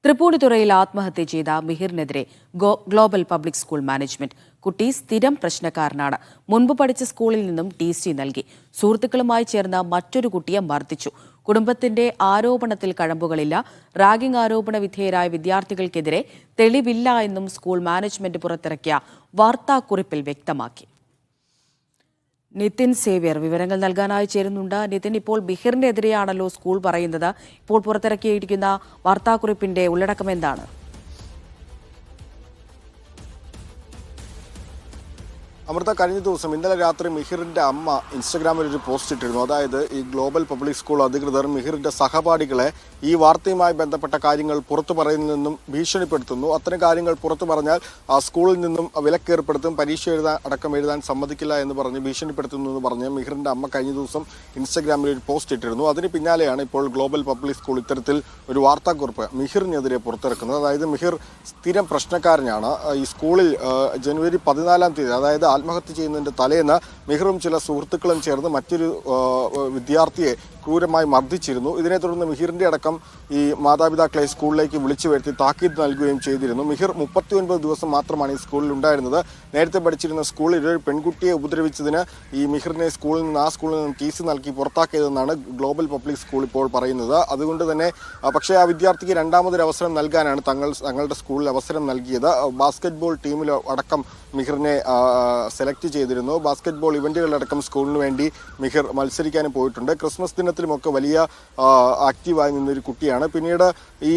തൃപ്പൂണിത്തുറയിൽ ആത്മഹത്യ ചെയ്ത മിഹിറിനെതിരെ global public school management. കുട്ടി സ്ഥിരം പ്രശ്നക്കാരനാണ്. മുൻപ് പഠിച്ച സ്കൂളിൽ നിന്നും TC നൽകി. സുഹൃത്തുക്കളുമായി ചേർന്ന് മറ്റൊരു കുട്ടിയെ മർദ്ദിച്ചു. കുടുംബത്തിന്റെ ആരോപണത്തിൽ കഴമ്പുകളില്ല. റാഗിംഗ് ആരോപണ വിധേയരായ വിദ്യാർത്ഥികൾക്കെതിരെ തെളിവില്ല എന്നും സ്കൂൾ മാനേജ്മെന്റ് പുറത്തിറക്കിയ വാർത്താക്കുറിപ്പിൽ വ്യക്തമാക്കി. നിതിൻ സേവ്യർ വിവരങ്ങൾ നൽകാനായി ചേരുന്നുണ്ട്. നിതിൻ, ഇപ്പോൾ മിഹിറിനെതിരെയാണല്ലോ സ്കൂൾ പറയുന്നത്. ഇപ്പോൾ പുറത്തിറക്കിയിരിക്കുന്ന വാർത്താക്കുറിപ്പിന്റെ ഉള്ളടക്കം എന്താണ്? അമൃത, കഴിഞ്ഞ ദിവസം ഇന്നലെ രാത്രി മിഹിറിന്റെ അമ്മ ഇൻസ്റ്റഗ്രാമിൽ ഒരു പോസ്റ്റ് ഇട്ടിരുന്നു. അതായത് ഈ ഗ്ലോബൽ പബ്ലിക് സ്കൂൾ അധികൃതർ മിഹിറിന്റെ സഹപാഠികളെ ഈ വാർത്തയുമായി ബന്ധപ്പെട്ട കാര്യങ്ങൾ പുറത്തു പറയുന്നതെന്നും ഭീഷണിപ്പെടുത്തുന്നു. അത്തരം കാര്യങ്ങൾ പുറത്തു പറഞ്ഞാൽ സ്കൂളിൽ നിന്നും വിലക്കേർപ്പെടുത്തും, പരീക്ഷ എഴുതാൻ സമ്മതിക്കില്ല എന്ന് പറഞ്ഞ് ഭീഷണിപ്പെടുത്തുന്നു എന്ന് പറഞ്ഞ് മിഹിറിന്റെ അമ്മ കഴിഞ്ഞ ദിവസം ഇൻസ്റ്റഗ്രാമിൽ ഒരു പോസ്റ്റ് ഇട്ടിരുന്നു. അതിന് പിന്നാലെയാണ് ഇപ്പോൾ ഗ്ലോബൽ പബ്ലിക് സ്കൂൾ ഇത്തരത്തിൽ ഒരു വാർത്താക്കുറിപ്പ് മിഹിറിനെതിരെ പുറത്തിറക്കുന്നത്. അതായത് മിഹിർ സ്ഥിരം പ്രശ്നക്കാരനാണ്. ഈ സ്കൂളിൽ ജനുവരി 14-ാം തീയതി, അതായത് ആത്മഹത്യ ചെയ്യുന്നതിന്റെ തലേന്ന് മിഹിറും ചില സുഹൃത്തുക്കളും ചേർന്ന് മറ്റൊരു വിദ്യാർത്ഥിയെ ക്രൂരമായി മർദ്ദിച്ചിരുന്നു. ഇതിനെ തുടർന്ന് മിഹിറിന്റെ അടക്കം ഈ മാതാപിതാക്കളെ സ്കൂളിലേക്ക് വിളിച്ചു വരുത്തി താക്കീത് നൽകുകയും ചെയ്തിരുന്നു. മിഹിർ 39 ദിവസം മാത്രമാണ് ഈ സ്കൂളിൽ ഉണ്ടായിരുന്നത്. നേരത്തെ പഠിച്ചിരുന്ന സ്കൂളിൽ ഒരു പെൺകുട്ടിയെ ഉപദ്രവിച്ചതിന് ഈ മിഹിറിനെ ആ സ്കൂളിൽ നിന്നും TC നൽകി പുറത്താക്കിയതെന്നാണ് ഗ്ലോബൽ പബ്ലിക് സ്കൂൾ ഇപ്പോൾ പറയുന്നത്. അതുകൊണ്ട് തന്നെ പക്ഷേ ആ വിദ്യാർത്ഥിക്ക് രണ്ടാമതൊരു അവസരം നൽകാനാണ് തങ്ങളുടെ സ്കൂളിൽ അവസരം നൽകിയത്. ബാസ്കറ്റ്ബോൾ ടീമിൽ അടക്കം മിഹിറിനെ സെലക്ട് ചെയ്തിരുന്നു. ബാസ്കറ്റ്ബോൾ ഇവന്റുകളിലടക്കം സ്കൂളിന് വേണ്ടി മിഹിർ മത്സരിക്കാനും പോയിട്ടുണ്ട്. ക്രിസ്മസ് ദിനത്തിലുമൊക്കെ വലിയ ആക്റ്റീവായി നിന്നൊരു കുട്ടിയാണ്. പിന്നീട് ഈ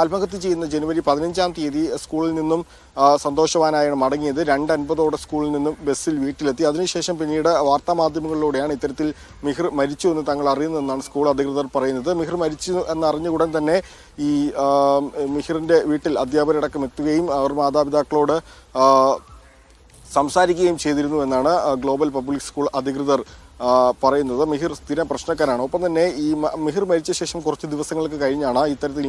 ആത്മഹത്യ ചെയ്യുന്ന ജനുവരി 15-ാം തീയതി സ്കൂളിൽ നിന്നും സന്തോഷവാനായാണ് മടങ്ങിയത്. 2:50 സ്കൂളിൽ നിന്നും ബസ്സിൽ വീട്ടിലെത്തി. അതിനുശേഷം പിന്നീട് വാർത്താമാധ്യമങ്ങളിലൂടെയാണ് ഇത്തരത്തിൽ മിഹിർ മരിച്ചു എന്ന് തങ്ങൾ അറിയുന്നതെന്നാണ് സ്കൂൾ അധികൃതർ പറയുന്നത്. മിഹിർ മരിച്ചു എന്നറിഞ്ഞുടൻ തന്നെ ഈ മിഹിറിന്റെ വീട്ടിൽ അധ്യാപകരടക്കം എത്തുകയും അവർ മാതാപിതാക്കളോട് സംസാരിക്കുകയും ചെയ്തിരുന്നു എന്നാണ് ഗ്ലോബൽ പബ്ലിക് സ്കൂൾ അധികൃതർ പറയുന്നത്. മിഹിർ സ്ഥിരം പ്രശ്നക്കാരാണ്. ഒപ്പം തന്നെ ഈ മിഹിർ മരിച്ച ശേഷം കുറച്ച് ദിവസങ്ങൾക്ക് കഴിഞ്ഞാണ് ഇത്തരത്തിൽ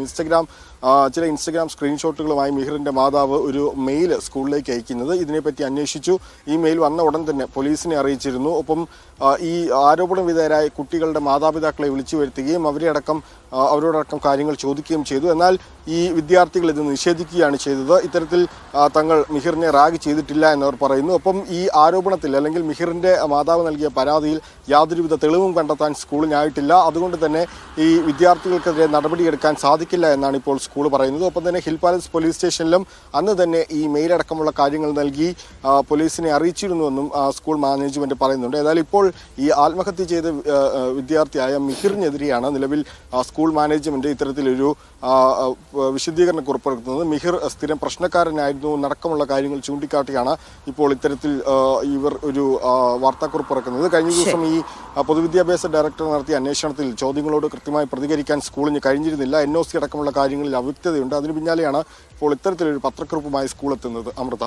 ചില ഇൻസ്റ്റഗ്രാം സ്ക്രീൻഷോട്ടുകളുമായി മിഹിറിന്റെ മാതാവ് ഒരു മെയിൽ സ്കൂളിലേക്ക് അയക്കുന്നത്. ഇതിനെപ്പറ്റി അന്വേഷിച്ചു. ഈ മെയിൽ വന്ന ഉടൻ തന്നെ പോലീസിനെ അറിയിച്ചിരുന്നു. ഒപ്പം ഈ ആരോപണ വിധേയരായ കുട്ടികളുടെ മാതാപിതാക്കളെ വിളിച്ചു വരുത്തുകയും അവരോടക്കം കാര്യങ്ങൾ ചോദിക്കുകയും ചെയ്തു. എന്നാൽ ഈ വിദ്യാർത്ഥികൾ ഇത് നിഷേധിക്കുകയാണ് ചെയ്തത്. ഇത്തരത്തിൽ തങ്ങൾ മിഹിറിനെ റാഗ് ചെയ്തിട്ടില്ല എന്നവർ പറയുന്നു. ഒപ്പം ഈ ആരോപണത്തിൽ അല്ലെങ്കിൽ മിഹിറിന്റെ മാതാവ് നൽകിയ പരാതിയിൽ യാതൊരുവിധ തെളിവും കണ്ടെത്താൻ സ്കൂളിനായിട്ടില്ല. അതുകൊണ്ട് തന്നെ ഈ വിദ്യാർത്ഥികൾക്കെതിരെ നടപടിയെടുക്കാൻ സാധിക്കില്ല എന്നാണ് ഇപ്പോൾ സ്കൂൾ പറയുന്നത്. ഒപ്പം തന്നെ ഹിൽ പാലസ് പോലീസ് സ്റ്റേഷനിലും അന്ന് തന്നെ ഈ മെയിലടക്കമുള്ള കാര്യങ്ങൾ നൽകി പോലീസിനെ അറിയിച്ചിരുന്നുവെന്നും സ്കൂൾ മാനേജ്മെന്റ് പറയുന്നുണ്ട്. ഏതായാലും ഇപ്പോൾ ഈ ആത്മഹത്യ ചെയ്ത വിദ്യാർത്ഥിയായ മിഹിറിനെതിരെയാണ് നിലവിൽ സ്കൂൾ മാനേജ്മെന്റ് ഇത്തരത്തിലൊരു വിശദീകരണ കുറിപ്പിറക്കുന്നത്. മിഹിർ സ്ഥിരം പ്രശ്നക്കാരനായിരുന്നു എന്നടക്കമുള്ള കാര്യങ്ങൾ ചൂണ്ടിക്കാട്ടിയാണ് ഇപ്പോൾ ഇത്തരത്തിൽ ഇവർ ഒരു വാർത്താക്കുറിപ്പ് ഇറക്കുന്നത്. കഴിഞ്ഞ ദിവസം ഈ പൊതുവിദ്യാഭ്യാസ ഡയറക്ടർ നടത്തിയ അന്വേഷണത്തിൽ ചോദ്യങ്ങളോട് കൃത്യമായി പ്രതികരിക്കാൻ സ്കൂളിന് കഴിഞ്ഞിരുന്നില്ല. NOC അടക്കമുള്ള കാര്യങ്ങളിൽ അവ്യക്തതയുണ്ട്. അതിന് പിന്നാലെയാണ് ഇപ്പോൾ ഇത്തരത്തിലൊരു പത്രക്കുറിപ്പുമായി സ്കൂൾ എത്തുന്നത്. അമൃത.